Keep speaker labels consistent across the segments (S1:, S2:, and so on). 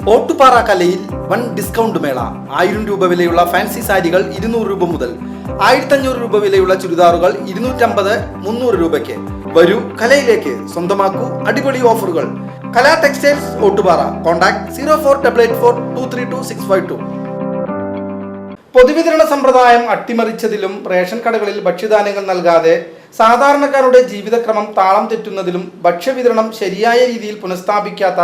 S1: ഓട്ടുപാറ കലയിൽ വൻ ഡിസ്കൗണ്ട് മേള. 1000 രൂപ വിലയുള്ള ഫാൻസി സാരികൾ 200 രൂപ മുതൽ, 1500 രൂപ വിലയുള്ള ചുരിദാറുകൾ 250-300 രൂപയ്ക്ക്. വരൂ കലയിലേക്ക്, സ്വന്തമാക്കൂ അടിപൊളി ഓഫറുകൾ. കലാ ടെക്സ്റ്റൈൽസ് ഓട്ടുപാറ. കോൺടാക്ട് 04884232 പൊതുവിതരണ സമ്പ്രദായം അട്ടിമറിച്ചതിലും റേഷൻ കടകളിൽ ഭക്ഷ്യധാന്യങ്ങൾ നൽകാതെ സാധാരണക്കാരുടെ ജീവിതക്രമം താളം തെറ്റുന്നതിലും ഭക്ഷ്യവിതരണം ശരിയായ രീതിയിൽ പുനഃസ്ഥാപിക്കാത്ത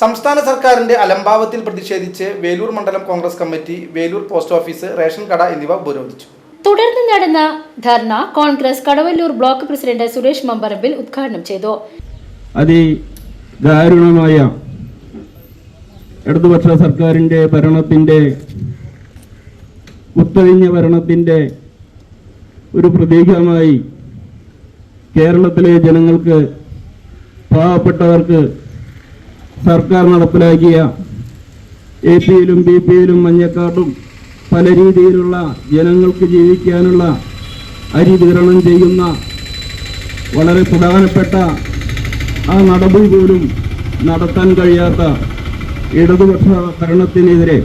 S1: സംസ്ഥാന സർക്കാരിന്റെ അലംഭാവത്തിൽ പ്രതിഷേധിച്ച് വേലൂർ മണ്ഡലം Congress committee Velur post office, ration കട എന്നിവ ഉപരോധിച്ചു.
S2: തുടർന്ന് നടന്ന ധർണ കോൺഗ്രസ് കടവല്ലൂർ ബ്ലോക്ക് പ്രസിഡന്റ് സുരേഷ് മമ്പറമ്പിൽ ഉദ്ഘാടനം ചെയ്തു.
S3: അതിദാരുണമായ ഇടതുപക്ഷ സർക്കാരിന്റെ ഭരണത്തിന്റെ കുത്തഴിഞ്ഞ ഭരണത്തിന്റെ ഒരു പ്രതീകമായി കേരളത്തിലെ ജനങ്ങൾക്ക്, പാവപ്പെട്ടവർക്ക് സർക്കാർ നടപ്പിലാക്കിയ APയിലും BPയിലും മഞ്ഞക്കാർഡും പല രീതിയിലുള്ള ജനങ്ങൾക്ക് ജീവിക്കാനുള്ള അരി വിതരണം ചെയ്യുന്ന വളരെ പ്രധാനപ്പെട്ട ആ നടപടി പോലും നടത്താൻ കഴിയാത്ത ഇടതുപക്ഷ ഭരണത്തിനെതിരെ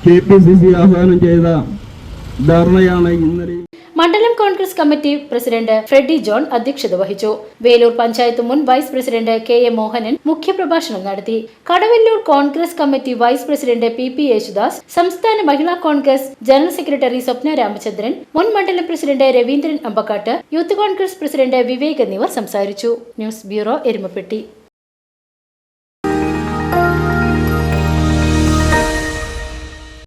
S3: KPCC ആഹ്വാനം ചെയ്ത ധർണയാണ് ഇന്നലെ.
S2: മണ്ഡലം കോൺഗ്രസ് കമ്മിറ്റി പ്രസിഡന്റ് ഫ്രെഡി ജോൺ അധ്യക്ഷത വഹിച്ചു. വേലൂർ പഞ്ചായത്ത് മുൻ വൈസ് പ്രസിഡന്റ് KA മോഹനൻ മുഖ്യപ്രഭാഷണം നടത്തി. Kadavallur Congress committee vice president PP Yesudas, സംസ്ഥാന മഹിളാ കോൺഗ്രസ് ജനറൽ സെക്രട്ടറി സ്വപ്ന രാമചന്ദ്രൻ, മുൻ മണ്ഡലം president Raveendran Ambakkatt, youth Congress president Vivek എന്നിവർ സംസാരിച്ചു. News bureau, Erumapetty.